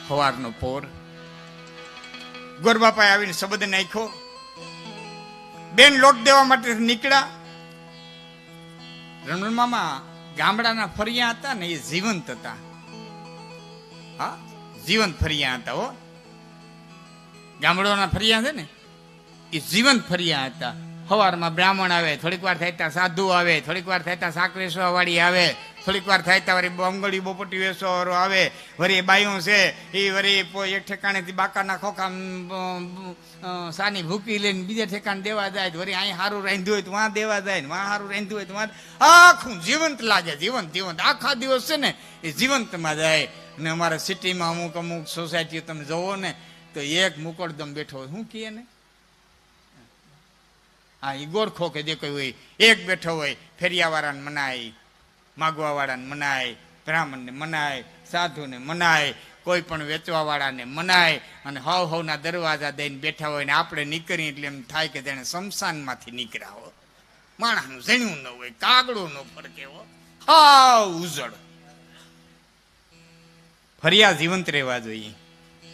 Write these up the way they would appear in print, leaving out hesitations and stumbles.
સવારનો પોર. ગોરબાપાએ આવીને શબ્દ નાખ્યો. બેન લોટ દેવા માટે નીકળ્યા. રણમામા ગામડાના ફરિયા હતા ને એ જીવંત હતા. હા, જીવંત ફરિયા હતા. હો, ગામડાના ફરિયા છે ને એ જીવંત ફરિયા હતા. સવારમાં બ્રાહ્મણ આવે, થોડીક વાર થાય સાધુ આવે, થોડીક વાર થાય શાક વેચવા વાળી આવે, થોડીક વાર થાય વળી બંગડી બોપટી વેચવા વાળો આવે, વળી બાયું છે એ વળી એક ઠેકાણેથી બાકાના ખોખા સાની ભૂકી લઈને બીજા ઠેકાણે દેવા જાય, વળી અહીં સારું રાંધ્યું હોય તો વાં દેવા જાય ને વાં સારું રાંધ્યું હોય તો વાં. આખું જીવંત લાગે, જીવંત જીવંત આખા દિવસ છે ને એ જીવંતમાં જાય. ને અમારા સિટીમાં અમુક સોસાયટીઓ તમે જોવો ને તો એક મુકડદમ બેઠો હોય, શું કહે ને, હા એ ગોરખો કે જે કોઈ હોય એક બેઠો હોય. ફેરિયાવાળાને મનાય, માગવા વાળાને મનાય, બ્રાહ્મણને મનાય, સાધુને મનાય, કોઈ પણ વેચવા વાળાને મનાય. અને હવના દરવાજા દઈને બેઠા હોય ને આપણે નીકળીએ એટલે એમ થાય કે જેને શમશાનમાંથી નીકળ્યા હોય. માણસનું જણ્યું ન હોય, કાગડું ન ફરકે હો, હાવ ઉજળ. ફરિયા જીવંત રહેવા જોઈએ,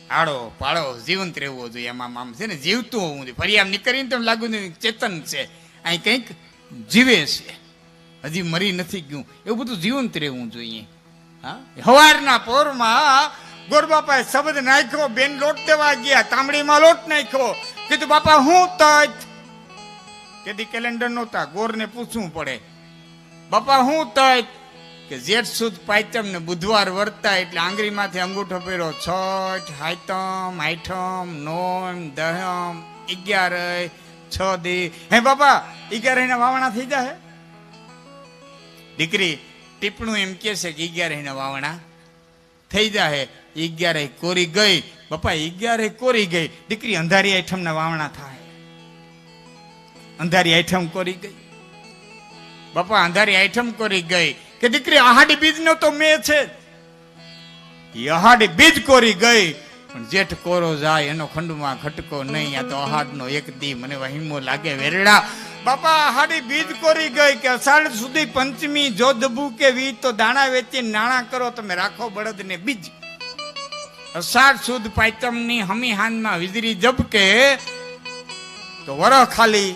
આડો પાડો જીવંત રહેવો જોઈએ. એમાં આમ છે ને જીવતું હોવું જોઈએ. ફરિયા નીકળીને તો લાગ્યું ચેતન છે, અહીં કંઈક જીવે છે, હજી મરી નથી ગયું, એવું બધું જીવંત રહેવું જોઈએ. હા, સવારના પોરમાં ગોરબાપાએ શબ્દ નાખ્યો. બેન લોટ દેવા ગયા, તાંબડીમાં લોટ નાખ્યો. કીધું બાપા હું તજ, તેથી કેલેન્ડર નહોતા, ગોરને પૂછવું પડે. બાપા હું તજ કે જેઠ સુદ પાયતમ ને બુધવાર વર્તા એટલે આંગળીમાંથી અંગૂઠો પહેર્યો. છઠ, હાયતમ, આઠમ, નોમ, દહમ, 11, 6 દી. હે બાપા 11 ના વાવણા થઈ જાય. દીકરી ટીપણું એમ કે છે કે 11 ના વાવણા થઈ જાય. 11 કોરી ગઈ. બાપા 11 કોરી ગઈ. દીકરી અંધારી આઠમ ના વાવણા થાય. અંધારી આઠમ કોરી ગઈ. બાપા અંધારી આઠમ કોરી ગઈ કે દીકરી આહાડી બીજ નો તો મેં છે. આહાડી બીજ કોરી ગઈ પણ જેઠ કોરો જાય એનો ખંડમાં ખટકો નહીં. આ તો આહાડ નો એક દી મને વહીમો લાગે વેરડા. બાપા આહાડી બીજ કોરી ગઈ કે અષાઢ સુધી પંચમી જો દબુ કે વી તો દાણા વેચી નાણા કરો તમે રાખો બળદ ને બીજ. અષાઢ સુદ પાયતમ ની હમી હાનમાં વીજળી જબકે તો વરહ ખાલી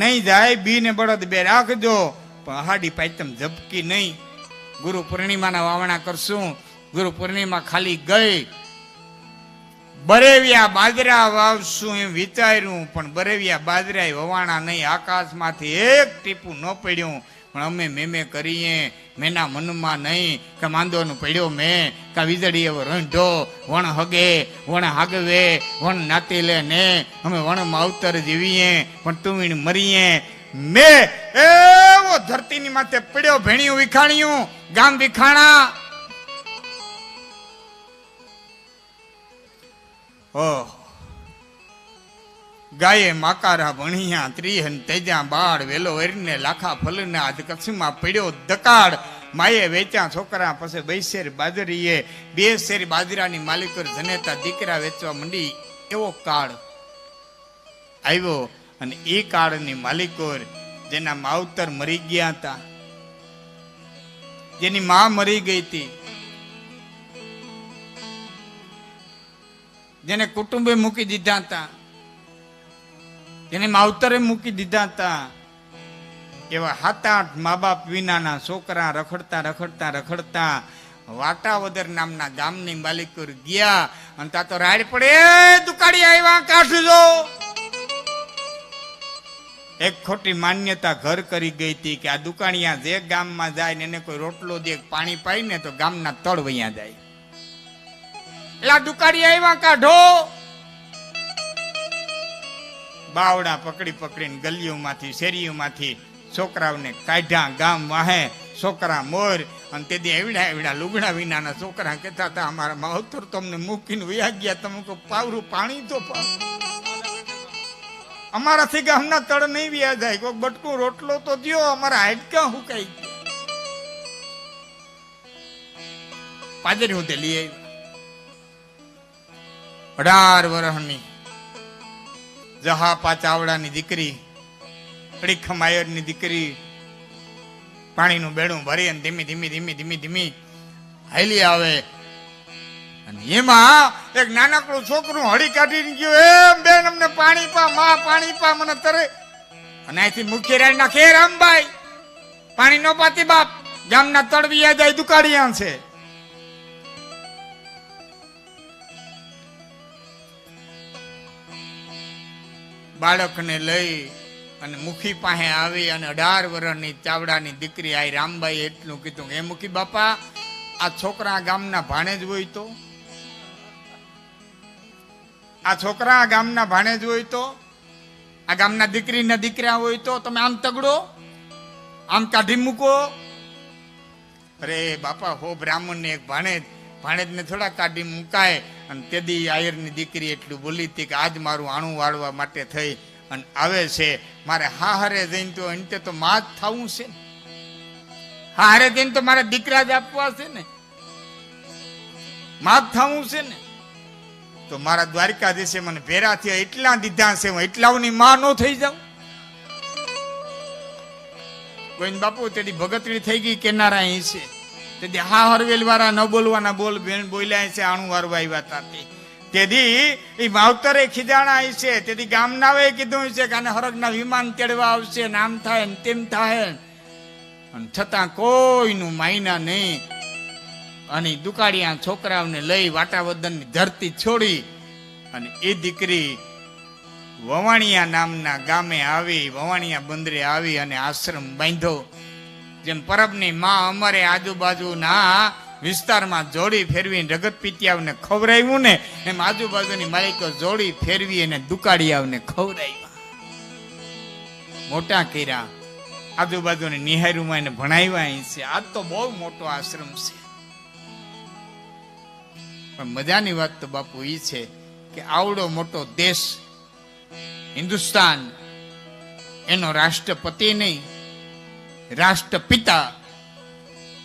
નહીં જાય. બી ને બળદ બે રાખજો પણ આહાડી પાયતમ ઝબકી નહીં. ગુરુ પૂર્ણિમાના વાવણા કરશું. ગુરુ પૂર્ણિમા ખાલી ગઈ. બરેવિયા બાજરા વાવશું એમ વિચાર્યું પણ બરેવિયા બાજરા વવાણા નહીં. આકાશમાંથી એક ટીપું ન પડ્યું પણ અમે મેમે કરીએ. મેના મનમાં નહીં કે માંદોનું પડ્યો મેં કા વીજળી એવો રંઢો. વણ હગે વણ હાગવે વણ નાતી લે ને અમે વણ માવતર જીવીએ પણ તું મરીએ. મેં એવો ધરતીની માથે પડ્યો, ભેણિયું વિખાણ્યું, ગામ વિખાણા. ઓહ, ગાયે માકારા ભણિયા ત્રીહન તેજા બાળ વેલો વેરીને લાખા ફલને આજ કચ્છમાં પડ્યો દકાળ. માએ વેચ્યા છોકરા પછી 2 શેર બાજરીએ 2 શેર બાજરાની માલિકો જનેતા દીકરા વેચવા મંડી. એવો કાળ આવ્યો અને એ કાળની માલિકો જેના માવતર મરી ગયા હતા, જેની માં મરી ગઈ હતી, જેને કુટુંબે મૂકી દીધા હતા, જેને માવતરે મૂકી દીધા હતા, એવા 7-8 મા બાપ વિનાના છોકરા રખડતા રખડતા રખડતા વાટાવદર નામના ગામની માલિકો ગયા. અને ત્યાં તો રાડ પડે, દુકાળી આવ્યા કાઢજો. એક ખોટી માન્યતા ઘર કરી ગઈ હતી કે આ દુકાણિયા જે ગામમાં જાય ને એને કોઈ રોટલો દે પાણી પાઈ ને તો ગામના તળ વૈયા જાય. એટલે આ દુકાળી આવ્યા કાઢો. બાવડા પકડી પકડીને ગલીઓમાંથી શેરીઓમાંથી છોકરાઓને કાઢ્યા. ગામ વાહે છોકરા મોર. અને તેથી એવડા લુગડા વિનાના છોકરા કહેતા હતા અમારા માવતર તમને મૂકીને વયા ગયા, તમે કોઈ પાવરું પાણી તો પાવ. અમારાથી ગામના તળ નહીં વ્યા જાય, કોઈ બટકું રોટલો તો દ્યો, અમારા હાડકા હુકાઈ ગયા. પાદરી હું તે લઈ આવી. 18 વર્ષની જહાપા ચાવડાની દીકરી, અડીખમ આયરની દીકરી પાણીનું બેડું ભરી અને ધીમી ધીમી ધીમી ધીમી ધીમી હાલી આવે. અને એમાં એક નાનકડું છોકરું હળી કાઢીને ગયું, એમ બેન અમને પાણી પા, માં પાણી પા, મને તરે. અને અહીંથી મુખ્ય રાજ ના કે રામભાઈ પાણી નો પાતી બાપ, ગામના તળવિયા જાય દુકાળિયા છે. બાળકને લઈ અને મુખી પાસે આવી અને 18 વર્ષની ચાવડાની દીકરી આઈ. રામબાઈ એટલું કીધું, એ મુખી બાપા, આ છોકરા ગામના ભાણેજ હોય તો, આ છોકરા ગામના ભાણેજ હોય તો, આ ગામના દીકરીના દીકરા હોય તો તમે આમ તગડો, આમ કાઢી મૂકો. અરે બાપા, હો બ્રાહ્મણ ને એક ભાણેજ ને થોડા કાઢી મુકાય. અને તેદી આયરની દીકરી એટલું બોલી હતી કે આજ મારું આણું વાળવા માટે થઈ અને આવે છે, મારે હાહરે જઈને તો અંતે તો માં જ થવું છે. હારે જઈને તો મારે દીકરા જ આપવા છે ને, માં જ થવું છે ને. તો મારા દ્વારકાધીશે મને ભેરા થયા એટલા દીધા છે, હું એટલાઓની માં નો થઈ જાઉં. કોઈ બાપુ તેડી ભગતડી થઈ ગઈ કેનારા અહીં છે. તેથી હા હરવેલ વાળા ન બોલવાના બોલ બેન બોલ્યા છે, આણું વારવા આવ્યા હતા. તેથી એ માવતરે ખીજાણા આવી છે. તેથી ગામનાએ કીધું છે કે આને હરગના વિમાન તેડવા આવશે, નામ થાય ને તેમ થાય. અને છતાં કોઈનું માયના નહીં. અને દુકાળિયા છોકરાઓને લઈ વાટાવદનની ધરતી છોડી અને એ દીકરી વવાણિયા નામના ગામે આવી, વવાણિયા બંદરે આવી અને આશ્રમ બાંધ્યો. જેમ પરબની માં અમારે આજુબાજુના વિસ્તારમાં જોડી ફેરવી રગત પીતિયાઓને ખવડાવ્યું ને, એમ આજુબાજુની માલિકો જોડી ફેરવી અને દુકાળિયાઓને ખવડાવ્યા, મોટા કર્યા, આજુબાજુની નિહારીમાં એને ભણાવ્યા છે. આજ તો બહુ મોટો આશ્રમ છે. પણ મજાની વાત તો બાપુ એ છે કે આવડો મોટો દેશ હિન્દુસ્તાન, એનો રાષ્ટ્રપતિ નહીં, રાષ્ટ્રપિતા,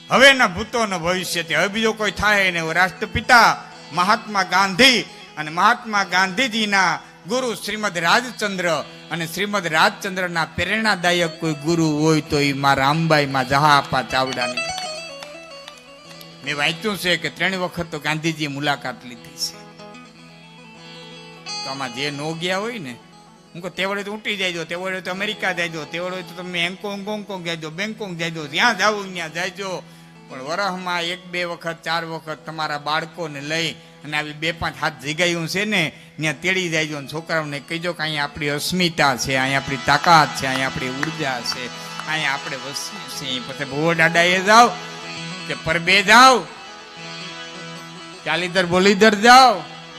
હવેના ભૂતોનો ભવિષ્યથી હવે બીજો કોઈ થાય ને રાષ્ટ્રપિતા મહાત્મા ગાંધી. અને મહાત્મા ગાંધીજીના ગુરુ શ્રીમદ રાજચંદ્ર, અને શ્રીમદ રાજચંદ્રના પ્રેરણાદાયક કોઈ ગુરુ હોય તો એ માં રામબાઈ, માં જહાપા ચાવડાની. મેં વાંચ્યું છે કે 3 વખત તો ગાંધીજીએ મુલાકાત લીધી છે. તો આમાં જે નો ગયા હોય ને, હું કહું તેવડે તો ઉઠી જાયજો, તેવડે તો અમેરિકા જાયજો, તેવડે તો તમે હોંગકોંગ જાયજો, બેંગકોંગ જાયજો, જ્યાં જાવું ત્યાં જાયજો. પણ વરસમાં 1-2 વખત 4 વખત તમારા બાળકોને લઈ અને આવી 2-5 હાથ જગ્યાયું છે ને ત્યાં તેડી જાયજો. અને છોકરાઓને કહીજો કે અહીંયા આપણી અસ્મિતા છે, અહીંયા આપણી તાકાત છે, અહીંયા આપણી ઉર્જા છે, અહીંયા આપણે વસીએ છીએ. પછી ભૂવો દાદાએ જાઓ કે પરબે જાઓ, ચાલીધર બોલીધર જાઓ,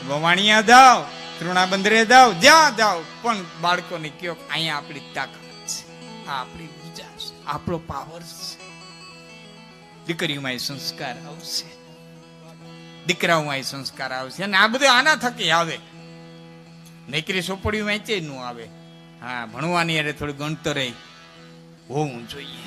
વવાણિયા જાઓ, તૃણાબંદરે જાઓ, જ્યાં જાઓ, પણ બાળકોને કહો અહીંયા આપણી તાકાત છે, આ આપણી ઉર્જા છે, આપણો પાવર છે. દીકરીઓમાં સંસ્કાર આવશે, દીકરાઓમાં સંસ્કાર આવશે. અને આ બધું આના થકી આવે. નોકરી સોપડીઓ વાંચે ન આવે. હા, ભણવાની યારે થોડી ગણતર હોવું જોઈએ.